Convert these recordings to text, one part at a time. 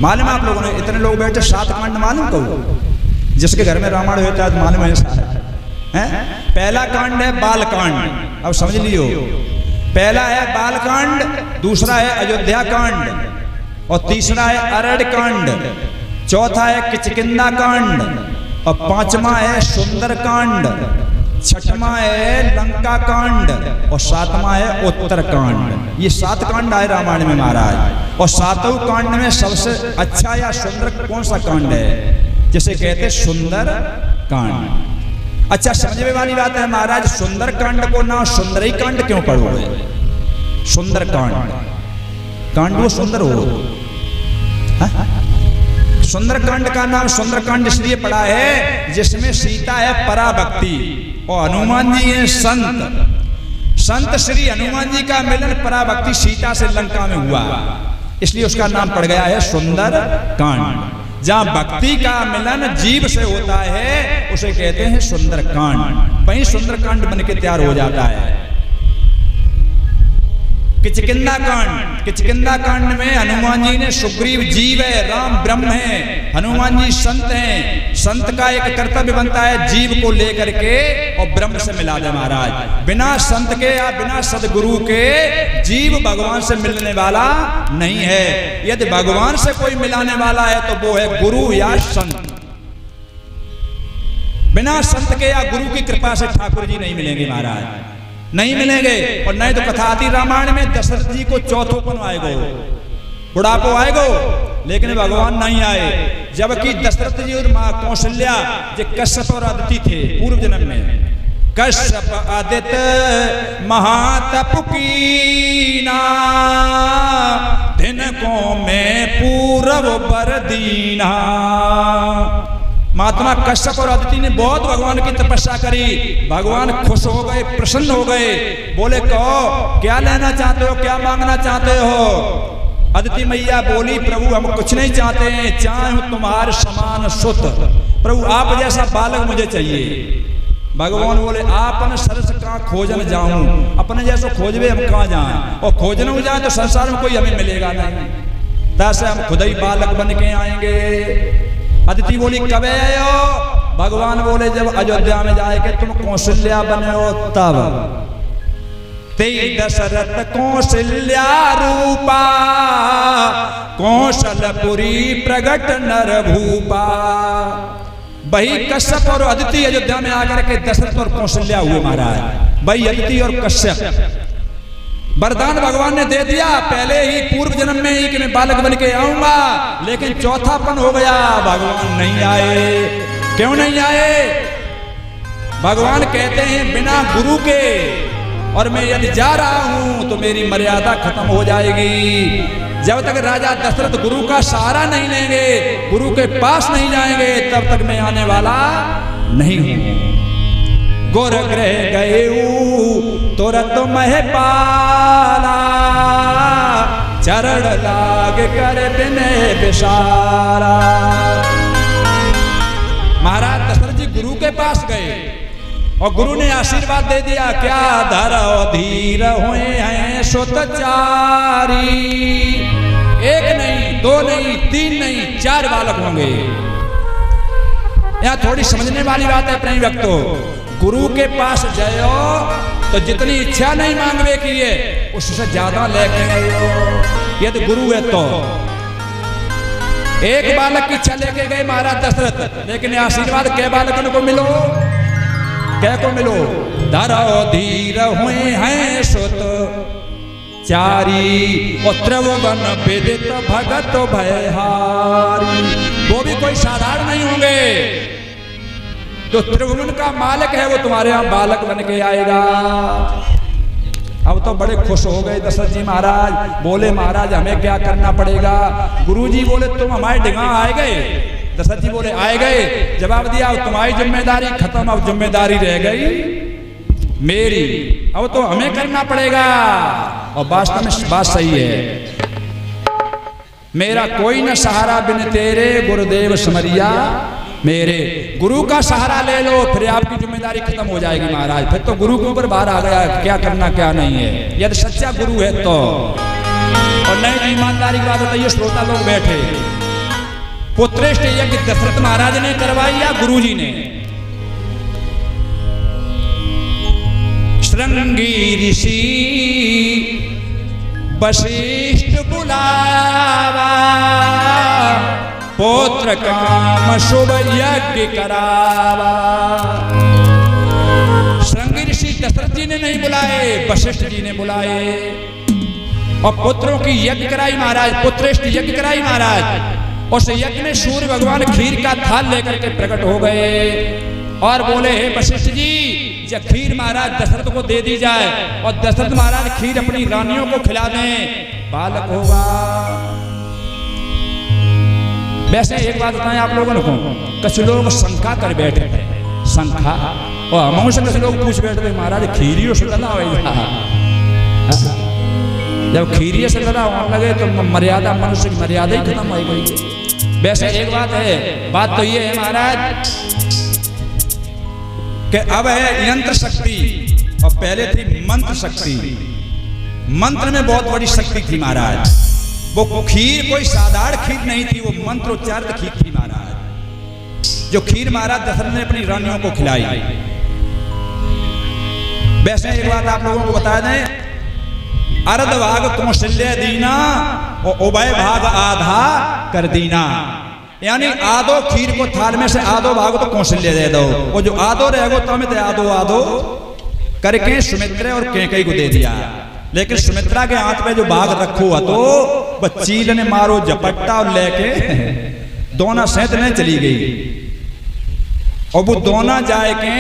मालूम आप लोगों ने इतने लोग बैठे 7 कांड मालूम कहो जिसके घर में रामायण होता है मालूम है ऐसा है। पहला कांड है बालकांड, अब समझ लियो। पहला है बालकांड, दूसरा है अयोध्या कांड और तीसरा है अरण्य कांड, चौथा है किचकिंदा कांड और पांचवा है सुंदर कांड, छठवां है लंका कांड और सातवां है उत्तर कांड। ये 7 कांड आए रामायण में महाराज। और 7 कांड में सबसे अच्छा या सुंदर कौन सा कांड है, जिसे कहते सुंदर कांड। अच्छा, समझने वाली बात है महाराज, सुंदर कांड को ना सुंदर ही कांड क्यों पढ़ोगे? सुंदर कांड वो सुंदर हो। सुंदर कांड का नाम सुंदर कांड इसलिए पड़ा है जिसमें सीता है पराभक्ति और हनुमान जी है संत। संत श्री हनुमान जी का मिलन पराभक्ति सीता से लंका में हुआ, इसलिए उसका नाम पड़ गया है सुंदर कांड। जहां भक्ति का मिलन जीव से होता है उसे कहते हैं सुंदर कांड। वहीं सुंदर कांड बन के तैयार हो जाता है। किचकिंदा कांड, किचकिंदा कांड में हनुमान जी ने, सुग्रीव जीव है, राम ब्रह्म है, हनुमान जी संत हैं। संत का एक कर्तव्य बनता है जीव को लेकर के और ब्रह्म से मिला दे महाराज। बिना संत के या बिना सदगुरु के जीव भगवान से मिलने वाला नहीं है। यदि भगवान से कोई मिलाने वाला है तो वो है गुरु या संत। बिना संत के या गुरु की कृपा से ठाकुर जी नहीं मिलेंगे महाराज, नहीं मिलेंगे। और नहीं तो कथा आती रामायण में दशरथ जी को चौथोपन आएगो, बुढ़ापो आएगो, लेकिन भगवान नहीं आए। जबकि दशरथ जी और मां कौशल्या जो कश्यप और अदिति थे पूर्व जन्म में, कश्यप आदित्य महातप कीना, दिन को में पूरब बर दीना। महात्मा कश्यप और अदिति ने बहुत भगवान की तपस्या करी। भगवान खुश हो गए, प्रसन्न हो गए। बोले कहो क्या लेना चाहते हो, क्या मांगना चाहते हो? अदिति मैया बोली प्रभु हम कुछ नहीं चाहते हैं, चाहे तुम्हारे समान सुत, प्रभु आप जैसा बालक मुझे चाहिए। भगवान बोले आपन सरस कहाँ खोजन जाऊं, अपने जैसे खोजवे हम कहाँ जाएं, और खोजने हो जाए तो संसार में कोई हमें मिलेगा नहीं, तैसे हम खुद ही बालक बन के आएंगे। अदिति बोली कब आए हो? भगवान बोले जब अयोध्या में जाएंगे तुम कौशल्या बने हो तब। तेई दशरथ कौशल्या रूपा, कौशलपुरी प्रगट नर भूपा। वही कश्यप और अदिति अयोध्या में आकर के दशरथ और कौशल्या हुए महाराज। वही अदिति और कश्यप वरदान भगवान ने दे दिया पहले ही पूर्व जन्म में ही कि मैं बालक बन के आऊंगा, लेकिन चौथापन हो गया, भगवान नहीं आए। क्यों नहीं आए? भगवान कहते हैं बिना गुरु के, और मैं यदि जा रहा हूं तो मेरी मर्यादा खत्म हो जाएगी। जब तक राजा दशरथ गुरु का सहारा नहीं लेंगे, गुरु के पास नहीं जाएंगे, तब तक मैं आने वाला नहीं हूं। गोर ग्रह गए तुरंत मह पाला, चरण लाग कर बिने बिसारा। महाराज दशरथ जी गुरु के पास गए और गुरु ने आशीर्वाद दे दिया, क्या धरो धीर हुए हैं सुत चारी। एक नहीं, दो नहीं, तीन नहीं, 4 बालक होंगे। यहां थोड़ी समझने वाली बात है प्रेमी भक्तों। गुरु के पास जाओ तो जितनी इच्छा नहीं मांगवे की है उससे ज्यादा लेके आयो। यदि गुरु है तो एक बालक की इच्छा लेके गए महाराज दशरथ, लेकिन आशीर्वाद कै बालकन को मिलो, कै को मिलो? धरो धीर हुए हैं सुत चारी, और त्रिभुवन विदित भगत भयहारी। वो भी कोई साधारण नहीं होंगे, जो त्रिभुवन का मालिक है वो तुम्हारे यहाँ बालक बन के आएगा। अब तो बड़े खुश हो गए दशरथ जी महाराज। बोले महाराज हमें क्या करना पड़ेगा? गुरुजी बोले तुम हमारे डिगा आए गए। दशरथ जी बोले आए गए। जवाब दिया तुम्हारी जिम्मेदारी खत्म, अब जिम्मेदारी रह गई मेरी, अब तो हमें करना पड़ेगा। और वास्तव में बात सही है, मेरा कोई न सहारा बिन तेरे गुरुदेव समरिया मेरे। गुरु का सहारा ले लो, फिर आपकी जिम्मेदारी खत्म हो जाएगी महाराज। फिर तो गुरु के ऊपर बाहर आ गया क्या करना क्या नहीं है, यदि सच्चा गुरु है तो। और नहीं ईमानदारी की बात बताइए, श्रोता लोग बैठे पुत्रेष्ट यज्ञ दशरथ महाराज ने करवाई या गुरुजी ने? श्रृंगी ऋषि वशिष्ठ बुलावा, पुत्र काम शुभ यज्ञ करावा। श्रृंगी ऋषि दशरथ जी ने नहीं बुलाए, वशिष्ठ जी ने बुलाए और पुत्रों की यज्ञ कराई महाराज, पुत्रेष्ट यज्ञ कराई महाराज। उस यज्ञ में सूर्य भगवान खीर का थाल लेकर के प्रकट हो गए और बोले, हे वशिष्ठ जी, जब खीर महाराज दशरथ को दे दी जाए और दशरथ महाराज खीर अपनी रानियों को खिला दें, बालक होगा। वैसे एक बात बताएं आप लोगों को, कुछ लोग शंका कर बैठे थे, शंका, और हम से कुछ लोग पूछ बैठे थे, महाराज खीरियों से लड़ा होगा। जब खीरियों से लड़ा होने लगे तो मर्यादा, मनुष्य की मर्यादा ही खत्म हो गई। वैसे एक बात है, बात तो ये है महाराज कि अब है यंत्र शक्ति और पहले थी मंत्र शक्ति। मंत्र में बहुत बड़ी शक्ति थी महाराज। वो खीर कोई साधारण खीर नहीं थी, वो मंत्रोच्चारित खीर थी महाराज, जो खीर महाराज दशरथ ने अपनी रानियों को खिलाई। वैसे एक बात आप लोगों को बता दें, अर्ध भाग कौशल्य दीना और उभय भाग आधा कर दीना, यानी आधो खीर को थाल में से आधो भाग तो कौशल्य दे दो, वो जो आधो रहेगो तो हमें आधो आधो करके सुमित्रा और कैकेयी को दे दिया। लेकिन सुमित्रा के हाथ में जो भाग रखो हुआ तो वह चील ने मारो झपट्टा और लेके दोना सहित ने चली गई। और वो दोना जाए के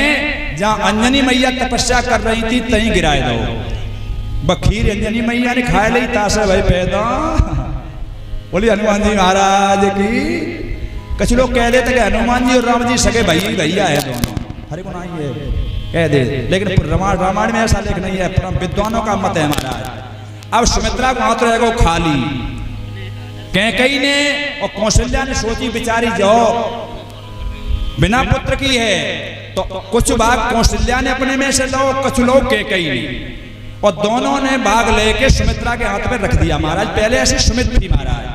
जहां अंजनी मैया तपस्या कर रही थी तहीं गिराए दो। बखीर अंजनी मैया ने खाए ली तासे भाई पैदा, बोली हनुमान जी महाराज की। कुछ लोग कह देते कि हनुमान जी और राम जी सगे भैया है दोनों, हरे को नहीं है कह दे, लेकिन रामायण में ऐसा लेख नहीं है, परम विद्वानों का मत है महाराज। अब सुमित्रा को हाथ रहेगा खाली, कैकेयी ने और कौशल्या ने सोची बिचारी जाओ बिना पुत्र की है, तो कुछ भाग कौशल्या ने अपने में से लो, कुछ लोग कैकेयी ने, और दोनों ने भाग लेके सुमित्रा के हाथ में रख दिया महाराज। पहले ऐसी सुमित्रा थी महाराज,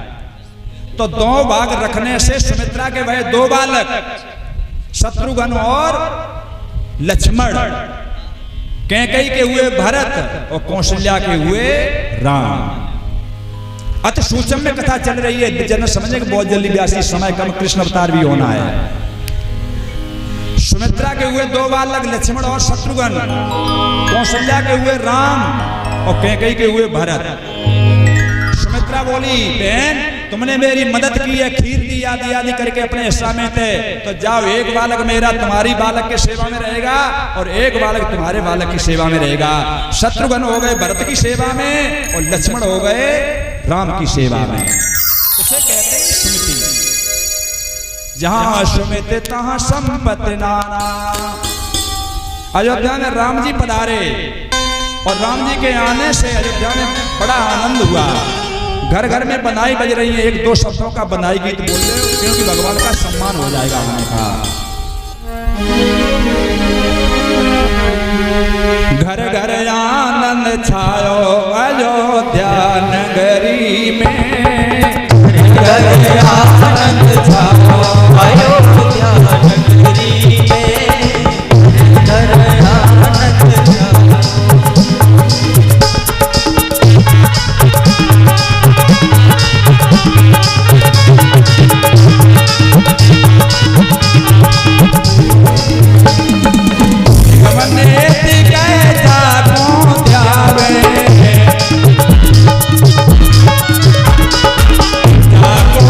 तो दो भाग रखने से सुमित्रा के भय दो बालक, शत्रुघ्न और लक्ष्मण, कैकेयी के हुए भरत और कौशल्या के हुए राम। अति सूचम में कथा चल रही है, जन समझे कि बहुत जल्दी व्यासी समय कम, कृष्ण अवतार भी होना है। सुमित्रा के हुए दो बालक लक्ष्मण और शत्रुघ्न, कौशल्या के हुए राम और कैकेयी के हुए भरत। सुमित्रा बोली, बहन तुमने मेरी मदद की है, खीर दी आदि आदि करके अपने हिस्सा में थे, तो जाओ एक बालक मेरा तुम्हारी बालक के सेवा में रहेगा और एक बालक तुम्हारे बालक की सेवा में रहेगा। शत्रुघ्न हो गए भरत की सेवा में और लक्ष्मण हो गए राम की सेवा में। उसे कहते हैं सुमिति। जहां सुमित तहां संपत्ति नाना। अयोध्या में राम जी पधारे और राम जी के आने से अयोध्या में बड़ा आनंद हुआ। घर घर में बधाई बज रही है, एक दो शब्दों का बधाई गीत बोल रहे हो क्योंकि भगवान का सम्मान हो जाएगा। हमने कहा घर घर आनंद छायो अयोध्या नगरी में, घर आनंद छायो अयोध्या नगरी में, घर आनंद छायो। जाको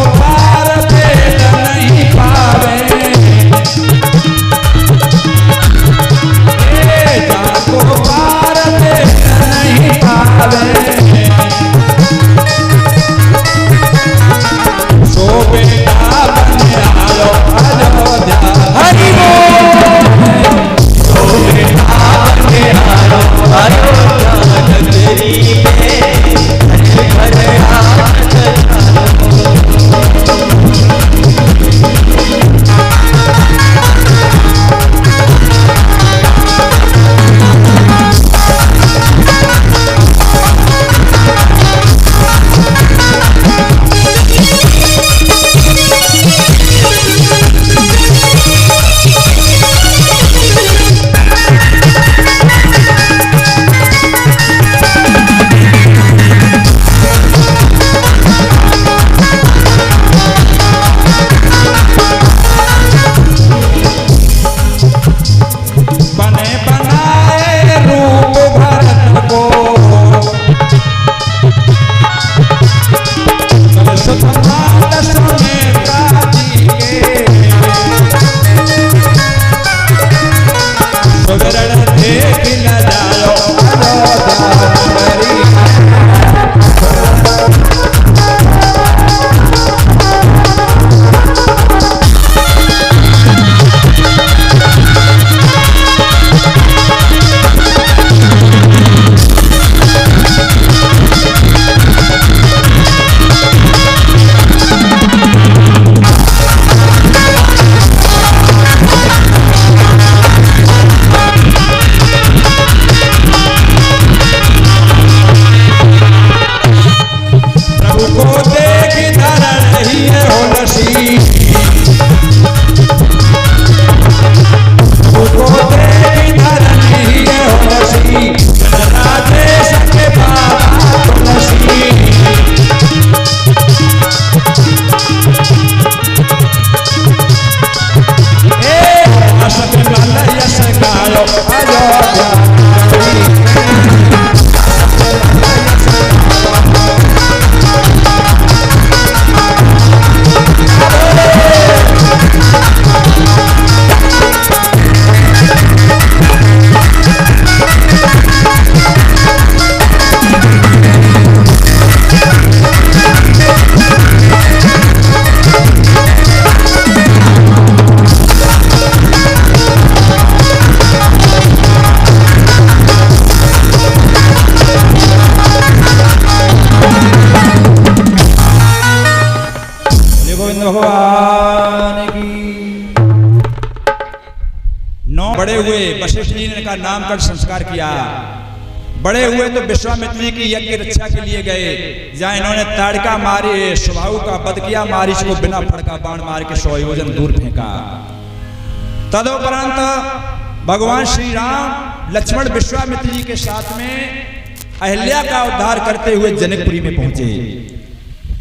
गोविंद भगवान की। 9 बड़े हुए, वशिष्ठ जी ने इनका नामकरण संस्कार किया। बड़े हुए तो विश्वामित्र जी की यज्ञ रक्षा के लिए गए, जहां इन्होंने ताड़का मारी, सुबाहु का वध किया, मारीच को बिना फड़का बाण मार के 100 योजन दूर फेंका। तदुपरांत भगवान श्री राम लक्ष्मण विश्वामित्र जी के साथ में अहिल्या का उद्धार करते हुए जनकपुरी में पहुंचे,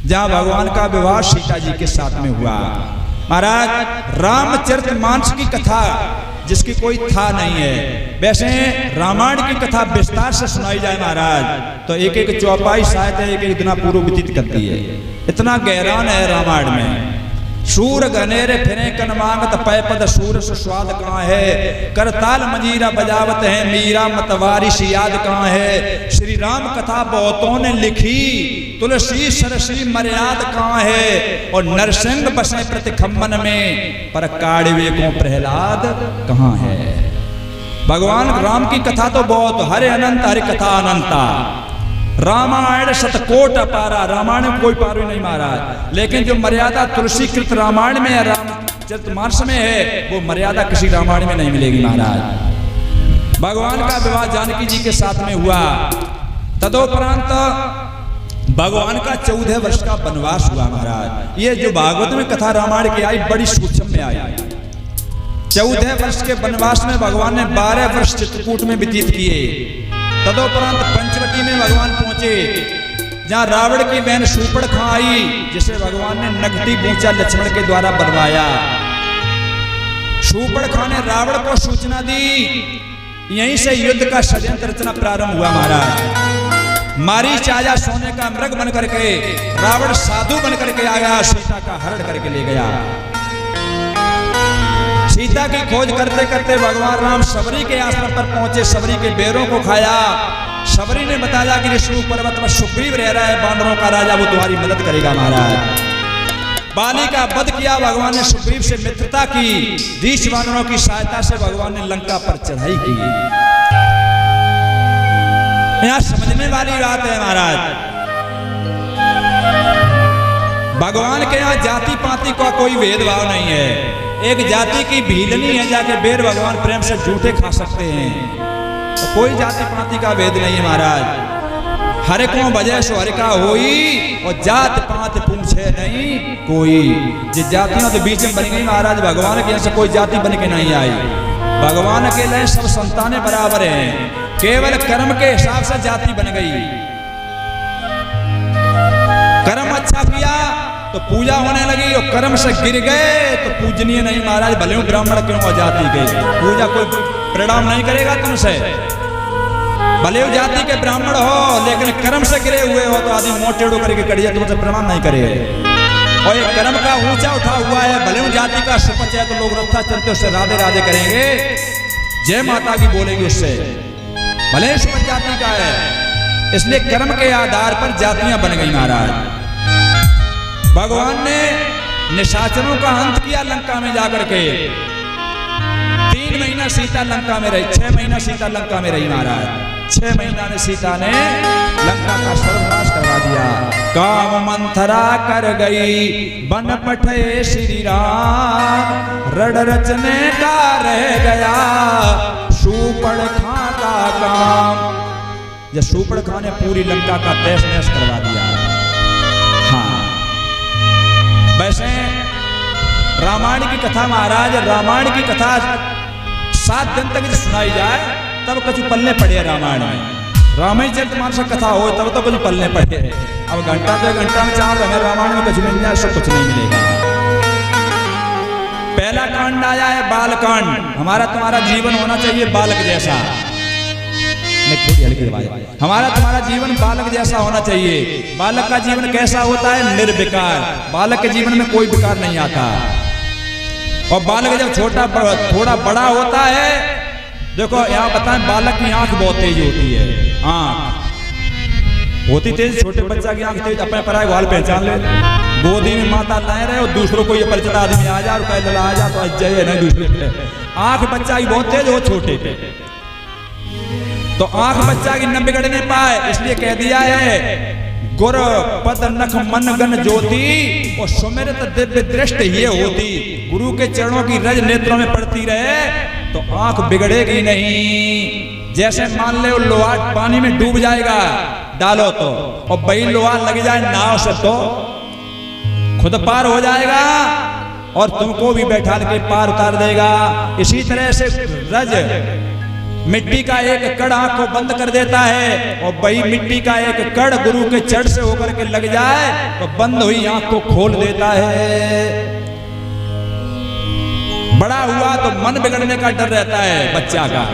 जहां भगवान का विवाह सीता जी के साथ में हुआ। महाराज रामचरितमानस की कथा जिसकी कोई था नहीं है, वैसे रामायण की कथा विस्तार से सुनाई जाए महाराज तो एक एक चौपाई शायद एक एक दिन पूर्व व्यतीत करती है, इतना गहरान है रामायण में। सूर गनेरे फिरे कन मांगत पैपद सूर स्वाद कहाँ है, करताल मंजीरा बजावत है मीरा मतवारिश याद कहाँ है। श्री राम कथा बहुतों ने लिखी, तुलसी सरसी मर्याद कहाँ है, और नरसिंह बसे प्रतिखम्मन में पर काड़वे को प्रहलाद कहाँ है। भगवान राम की कथा तो बहुत, हरे अनंत हरि कथा अनंता, रामायण शतकोट अपारा, रामायण में कोई पार नहीं महाराज, लेकिन जो मर्यादा तुलसी कृत रामायण में है, रामचरितमानस में है, वो मर्यादा किसी रामायण में नहीं मिलेगी महाराज। भगवान का विवाह जानकी जी के साथ में हुआ। तदोपरांत भगवान का 14 वर्ष का वनवास हुआ महाराज। ये जो भागवत में कथा रामायण की आई बड़ी सूक्ष्म में आई। 14 वर्ष के वनवास में भगवान ने 12 वर्ष चित्रकूट में व्यतीत किए। तदोपरांत पंचवटी में भगवान पहुंचे, जहां रावण की बहन शूर्पणखा आई, जिसे भगवान ने नगटी बूचा लक्ष्मण के द्वारा बनवाया। शूर्पणखा ने रावण को सूचना दी, यहीं से युद्ध का षड्यंत्र रचना प्रारंभ हुआ महाराज। मारीच आया सोने का मृग बन करके, रावण साधु बन करके आ गया, सीता का हरण करके ले गया। सीता की खोज करते करते भगवान राम सबरी के आश्रम पर पहुंचे, सबरी के बेरों को खाया। सबरी ने बताया कि ऋषि पर्वत पर सुग्रीव रह रहा है, बानरों का राजा, वो तुम्हारी मदद करेगा महाराज। बाली का वध किया भगवान ने, सुग्रीव से मित्रता की, 20 वानरों की सहायता से भगवान ने लंका पर चढ़ाई की। यहां समझने वाली बात है महाराज, भगवान के यहां जाति पाति का कोई भेदभाव नहीं है। एक जाति की भीलनी है, जाके बेर भगवान प्रेम से झूठे खा सकते हैं, तो कोई जाति पाति का भेद नहीं है महाराज। हर को वजह सो हर का होई, और जात पात पूछे नहीं कोई। जिस जातियों के बीच में बन गई महाराज, भगवान के यहाँ से कोई जाति बन के नहीं आई। भगवान के लिए सब संतानें बराबर हैं, केवल कर्म के हिसाब से जाति बन गई। कर्म अच्छा किया तो पूजा होने लगी, और कर्म से गिर गए तो पूजनीय नहीं महाराज। भले ब्राह्मण क्यों हो जाति के, पूजा कोई परिणाम नहीं करेगा तुमसे। भले जाति के ब्राह्मण हो, लेकिन कर्म से गिरे हुए हो तो आदमी मोटेड़ो करके कड़िया तुमसे प्रणाम नहीं करेगा। और ये कर्म का ऊंचा उठा हुआ है, भले जाति का सुपच है तो लोग रक्षा चलते उससे राधे राधे करेंगे, जय माता की बोलेंगे उससे, भले सुपच जाति का है। इसलिए कर्म के आधार पर जातियां बन गई महाराज। भगवान ने निशाचरों का अंत किया लंका में जाकर के। 3 महीना सीता लंका में रही, 6 महीना सीता लंका में रही महाराज। 6 महीना में सीता ने लंका का सर्वनाश करवा दिया। काम मंथरा कर गई बन पठे श्री राम, रड़ रचने का रह गया शूर्पणखा का काम। जब शूर्पणखा ने पूरी लंका का तहस नहस करवा दिया। वैसे रामायण की कथा महाराज, रामायण की कथा 7 दिन तक सुनाई जाए तब कुछ पल्ले पड़े रामायण में। रामायण चरितमानस कथा हो तब तो कुछ पल्ले पड़े। अब घंटा 2 घंटा में 4 हमें रामायण में कुछ मिल जाए, सब कुछ नहीं मिलेगा। पहला कांड आया है बालकांड। हमारा तुम्हारा जीवन होना चाहिए बालक जैसा। हमारा तुम्हारा जीवन बालक जैसा होना चाहिए। बालक का जीवन कैसा होता है? निर्विकार। बालक के जीवन में कोई विकार नहीं आता। और बालक जब थोड़ा बड़ा होता है, देखो यहाँ बताएं, बालक की आंख बहुत तेज होती है। आंख होती तेज, छोटे बच्चा की आंख तेज, अपने पराये ग्वाल पहचान ले। गोदी में माता लाए रहे और दूसरों को ये परिचित आदमी आ जा और कह लला आ जा तो अजय नहीं दूसरे पे। आंख बच्चा की बहुत तेज हो छोटे पे, तो आंख बच्चा की न बिगड़ने पाए इसलिए कह दिया है गुर पद नख मन गन ज्योति और सुमिरत दिव्य दृष्टि ये होती। गुरु के चरणों की रज नेत्रों में पड़ती रहे तो आंख बिगड़ेगी नहीं। जैसे मान ले लोहा पानी में डूब जाएगा डालो तो, और वही लोहा लग जाए नाव से तो खुद पार हो जाएगा और तुमको भी बैठा के पार उतार देगा। इसी तरह से रज मिट्टी का एक कड़ आंख को बंद कर देता है और वही मिट्टी का एक कड़ गुरु के चरण से होकर के लग जाए तो बंद हुई आंख को खोल देता है। बड़ा हुआ तो मन बिगड़ने का डर रहता है बच्चा का,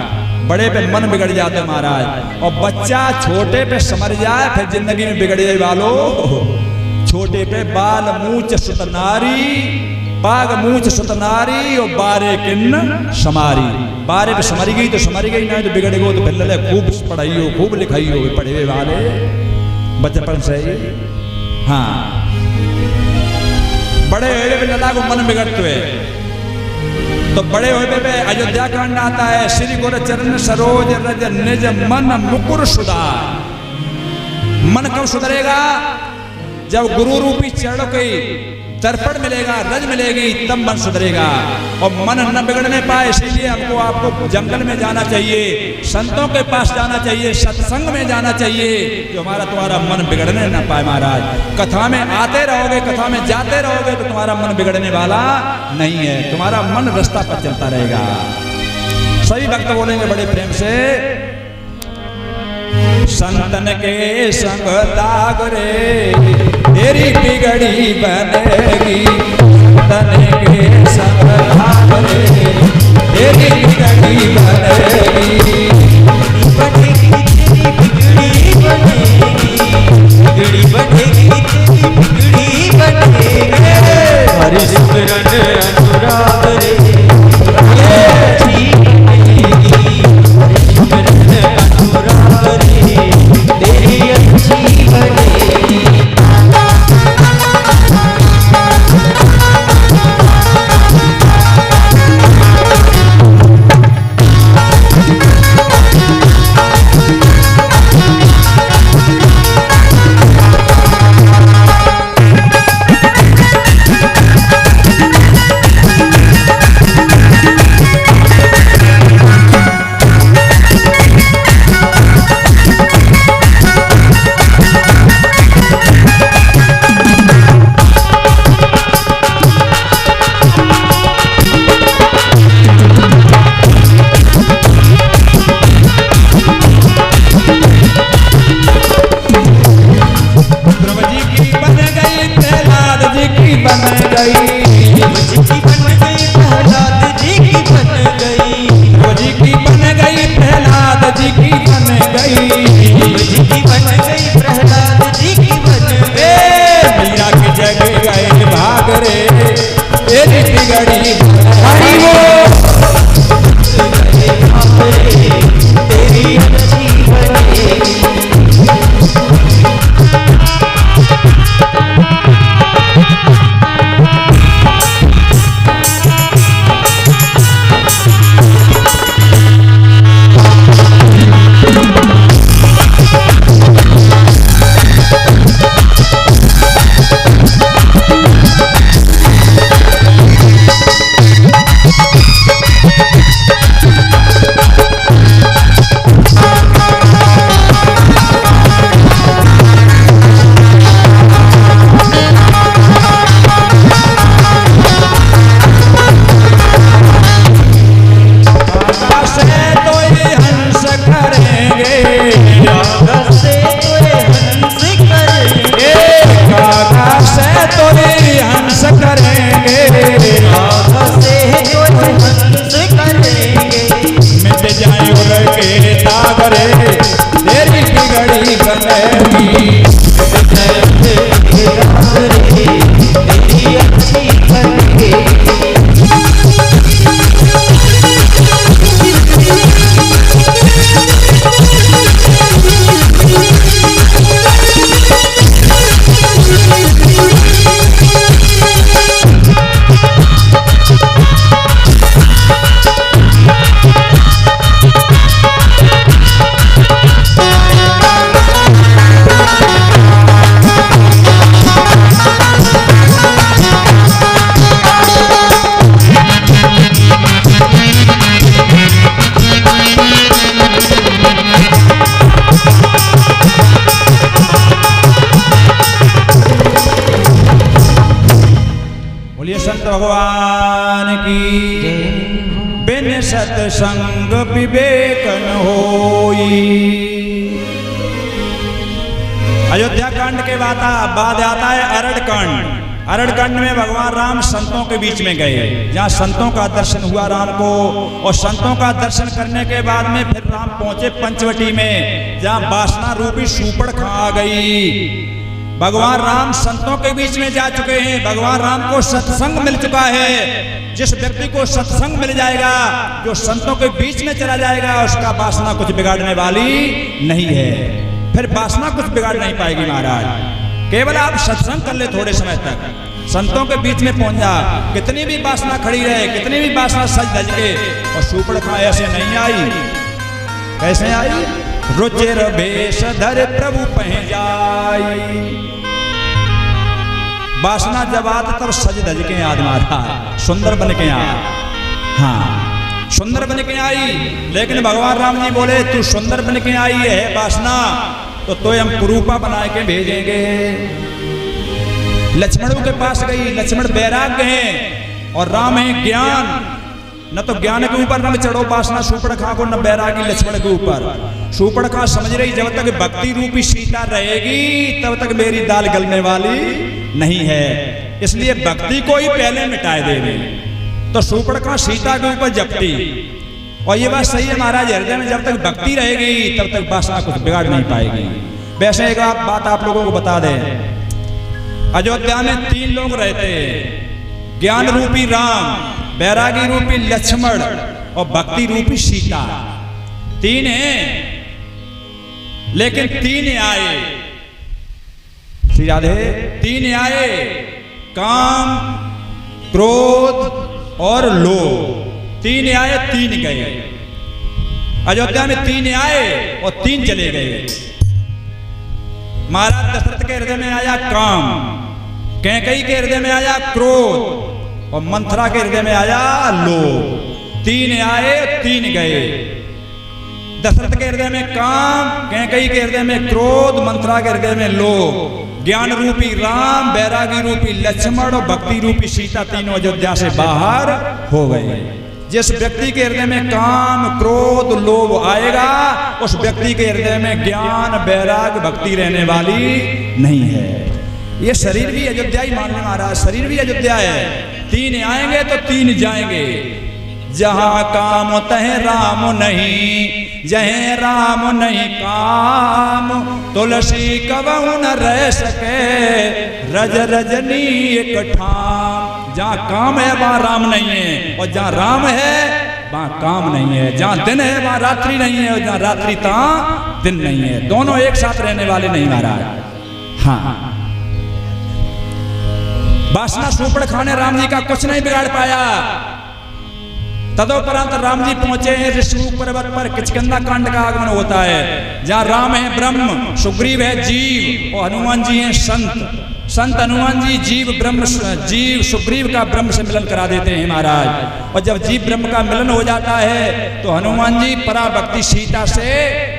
बड़े पे मन बिगड़ जाते हैं महाराज। और बच्चा छोटे पे समझ जाए फिर जिंदगी में बिगड़ जाए वालो। छोटे पे बाल मूछ सुतनारी, बाग मूछ सुतनारी और बारे किन्न समारी। बारे पे समरी गई तो समरी गई, नहीं तो बिगड़ गो तो फिर लले खूब पढ़ाई हो खूब लिखाई हो पढ़े हुए वाले बचपन से ही। हाँ बड़े हुए पे लला को मन बिगड़ते हुए तो बड़े हुए पे अयोध्या कांड आता है। श्री गुरु चरण सरोज रज निज मन मुकुर सुधार। मन कब सुधरेगा? जब गुरु रूपी चरणों की दर्पण मिलेगा, रज मिलेगी, तब मन सुधरेगा। और मन न बिगड़ने पाए इसलिए हमको आपको जंगल में जाना चाहिए, संतों के पास जाना चाहिए, सत्संग में जाना चाहिए कि हमारा तुम्हारा मन बिगड़ने न पाए महाराज। कथा में आते रहोगे, कथा में जाते रहोगे तो तुम्हारा मन बिगड़ने वाला नहीं है, तुम्हारा मन रास्ता पर चलता रहेगा। सभी भक्त बोलेंगे बड़े प्रेम से, संतन के संग लाग रे तेरी बिगड़ी बनेगी। संतन के संग लाग रे तेरी बिगड़ी बनेगी। बनेगी तेरी बिगड़ी बनेगी, बिगड़ी बनेगी तेरी बिगड़ी बनेगी। हरि सिमरन अनुराग रे ठीक बनेगी। हरि सिमरन अनुराग रे तेरी अच्छी बनेगी। बोलिए संत भगवान की। बिन सत्संग विवेक न होई। अयोध्या कांड के बाद आता है अरण्य कांड। अरण्य कांड में भगवान राम संतों के बीच में गए, जहाँ संतों का दर्शन हुआ राम को, और संतों का दर्शन करने के बाद में फिर राम पहुंचे पंचवटी में, जहाँ वासना रूपी शूर्पणखा आ गई। भगवान राम संतों के बीच में जा चुके हैं। भगवान राम को सत्संग मिल चुका है। जिस व्यक्ति को सत्संग मिल जाएगा, जो संतों के बीच में चला जाएगा, उसका वासना कुछ बिगाड़ने वाली नहीं है। फिर वासना कुछ बिगाड़ नहीं पाएगी महाराज। केवल आप सत्संग कर ले थोड़े समय तक, संतों के बीच में पहुंच जा, कितनी भी वासना खड़ी रहे, कितनी भी वासना सज धज के, और शूर्पणखा ऐसे नहीं आई। कैसे आई? रुचिर भेष धर प्रभु पह जाई। वासना जब आती तब सज धज के आदमी आता, सुंदर बन के आ, हाँ सुंदर बन के आई। लेकिन भगवान राम जी बोले तू सुंदर बन के आई है वासना, तो हम कुरूपा बना के भेजेंगे। लक्ष्मणों के पास गई, लक्ष्मण वैराग्य हैं और राम है ज्ञान। न तो ज्ञान के ऊपर रंग चढ़ो वासना शूर्पणखा को, न वैरागी लक्ष्मण के ऊपर। शूर्पणखा समझ रही जब तक भक्ति रूपी सीता रहेगी तब तक मेरी दाल गलने वाली नहीं है, इसलिए भक्ति को ही पहले मिटाए देवे। तो शूर्पणखा सीता के ऊपर जपती, और ये बात सही है महाराज, हृदय में जब तक भक्ति रहेगी तब तक वासना कुछ बिगाड़ नहीं पाएगी। वैसे एक बात आप लोगों को बता दें, अयोध्या में 3 लोग रहते हैं, ज्ञान रूपी राम, वैरागी रूपी लक्ष्मण और भक्ति रूपी सीता। 3 हैं, लेकिन 3 आए, श्री राधे, 3 आए, काम, क्रोध और लोभ। 3 आए 3 गए। अयोध्या में 3 आए और 3 चले गए। महाराज दशरथ के हृदय में आया काम, कैकेयी के हृदय में आया क्रोध, और मंथरा के हृदय में आया लोभ। 3 आए 3 गए। दशरथ के हृदय में काम, कैकेयी के हृदय में क्रोध, मंथरा के हृदय में लोभ। ज्ञान रूपी राम, वैरागी रूपी लक्ष्मण और भक्ति रूपी सीता, तीनों अयोध्या से बाहर हो गए। जिस व्यक्ति के हृदय में काम, क्रोध, लोभ आएगा, उस व्यक्ति के हृदय में ज्ञान, वैराग, भक्ति रहने वाली नहीं है। ये शरीर भी अयोध्या ही मानने महाराज, शरीर भी अयोध्या है। 3 आएंगे तो 3 जाएंगे। जहां काम तह राम नहीं, जहे राम नहीं काम, तुलसी कबहु न रह सके, रज रजनी एक ठाम। जहाँ काम है वहाँ राम नहीं है, और जहाँ राम है वहाँ काम नहीं है। जहाँ दिन है वहाँ रात्रि नहीं है, और जहाँ रात्रि तहाँ दिन नहीं है। दोनों एक साथ रहने वाले नहीं महाराज। हाँ, वासना शूर्पणखा ने राम जी का कुछ नहीं बिगाड़ पाया। तदोपरांत राम जी पहुंचे हैं ऋषिमुख पर्वत पर। किष्किंधा कांड का आगमन होता है, जहाँ राम है ब्रह्म, सुग्रीव है जीव, और हनुमान जी हैं संत। संत हनुमान जी जीव सुग्रीव का ब्रह्म से मिलन करा देते हैं महाराज। और जब जीव ब्रह्म का मिलन हो जाता है तो हनुमान जी पराभक्ति सीता से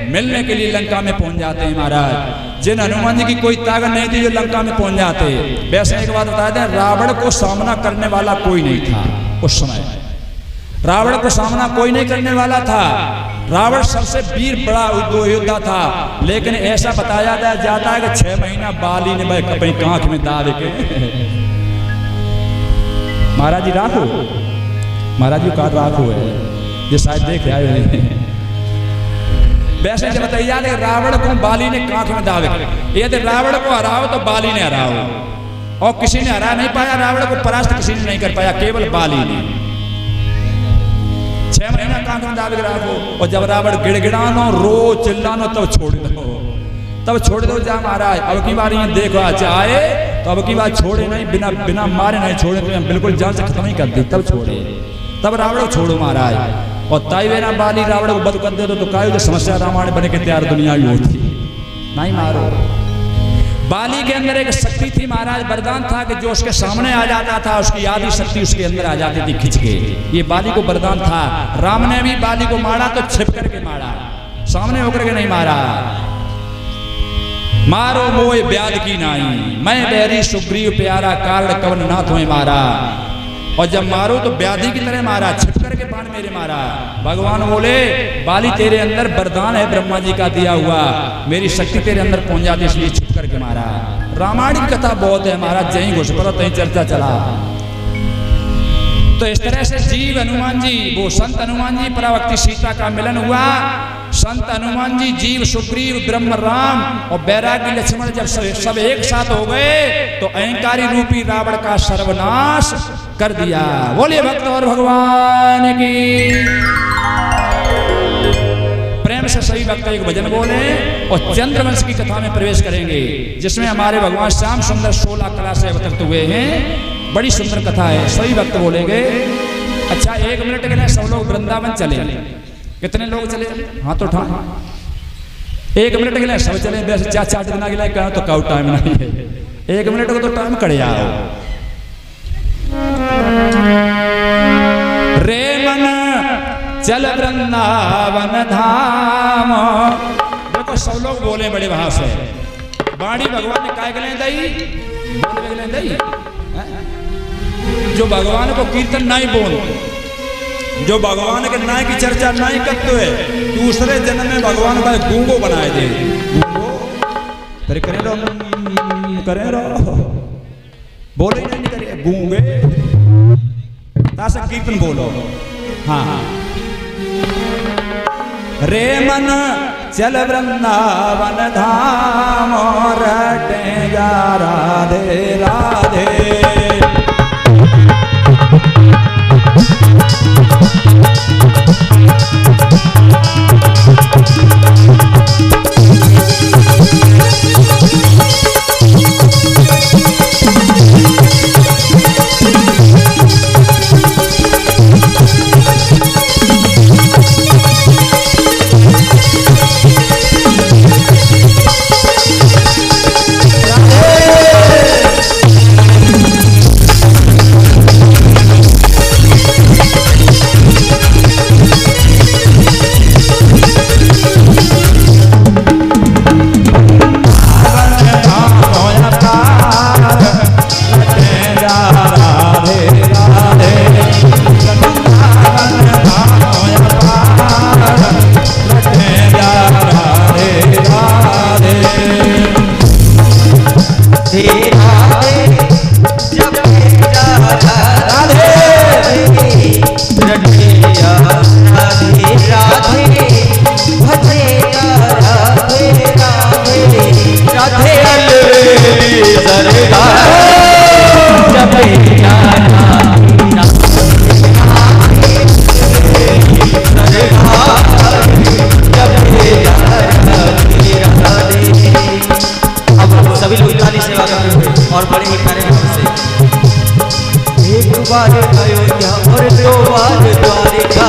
मिलने के लिए लंका में पहुंच जाते हैं महाराज। जिन हनुमान जी की कोई ताकत नहीं थी जो लंका में पहुंच जाते। वैसे एक बात बता दें, रावण को सामना करने वाला कोई नहीं था उस समय। रावण को सामना कोई नहीं करने वाला था। रावण सबसे वीर बड़ा योद्धा था, लेकिन ऐसा बताया जाता है कि 6 महीना बाली ने अपनी कांख में दाब के महाराज जी राख हो, महाराज जी का राख हो है, ये शायद देख आए हैं। वैसे जब बताया कि रावण को बाली ने कांख में दाब के, यदि रावण को हराओ तो बाली ने हराओ, और किसी ने हरा नहीं पाया रावण को, परास्त किसी ने नहीं कर पाया, केवल बाली ने। 6 महीना कांख में दाब के रखो, और जब रावण गिड़गिड़ानो, रो चिल्लानो, तब छोड़ दो जा महाराज। अब की बार ये देखो आए तो अब की बार छोड़े नहीं, बिना मारे नहीं छोड़े, तो बिल्कुल जान से खत्म ही कर दी, तब छोड़े, तब रावण को छोड़ो महाराज। और ताई ना बाली रावण को बंद कर दे तो कायो जो समस्या रामायण बने के तैयार दुनिया ही होती नहीं। मारो। बाली के अंदर एक शक्ति थी महाराज, वरदान था कि जो उसके सामने आ जाता था उसकी आदि शक्ति उसके अंदर आ जाती थी खिंच के। ये बाली को वरदान था। राम ने भी बाली को मारा तो छिप करके मारा, सामने होकर के नहीं मारा। मारो मोय ब्याद की नाई, मैं बैरी सुग्रीव प्यारा, कारण कवन नाथ होए मारा। और जब मारो तो ब्याधी की तरह मारा, छिप करके बाण मेरे मारा। भगवान बोले बाली तेरे अंदर वरदान है ब्रह्मा जी का दिया हुआ, मेरी शक्ति तेरे अंदर पहुंच जाती इसलिए छिप करके मारा। रामायण की कथा बहुत है महाराज, जहीं घुस पड़ो तहीं चर्चा चला। तो इस तरह से जीव हनुमान जी, वो संत हनुमान जी पराभक्ति सीता का मिलन हुआ। संत हनुमान जी, जीव सुग्रीव, ब्रह्म राम और बैरागी लक्ष्मण जब सब एक साथ हो गए तो अहंकारी रूपी रावण का सर्वनाश कर दिया। बोलिए भक्त और भगवान की। प्रेम से सभी भक्त एक भजन बोले और चंद्रवंश की कथा में प्रवेश करेंगे, जिसमें हमारे भगवान श्याम सुंदर 16 कला से अवतरित हुए हैं। बड़ी सुंदर कथा है, सभी भक्त बोलेंगे। अच्छा 1 मिनट के लिए सब लोग वृंदावन चले। कितने लोग चले? हाँ तो उठा। 1 मिनट के लिए सब चले, वैसे 4 दिन के लिए कहा तो काउ टाइम नहीं है, 1 मिनट को तो टाइम कड़े आओ। रे मन चल वृंदावन धाम। देखो सब लोग बोले बड़े भाव से। बाणी भगवान ने काय गले दई, बोले दई। जो भगवान को कीर्तन नहीं बोल, जो भगवान के नाय की चर्चा नहीं करते हुए दूसरे जन्म में भगवान का गूंगो बनाए दे। गूंगो करे रहो बोले नहीं करे गूंगे तासे कीर्तन बोलो। हाँ रे मन चल वृंदावन धाम, रटे जा राधे राधे। और बड़े ही प्यारे भाव से। एक बार अयोध्या और 2 बार द्वारिका।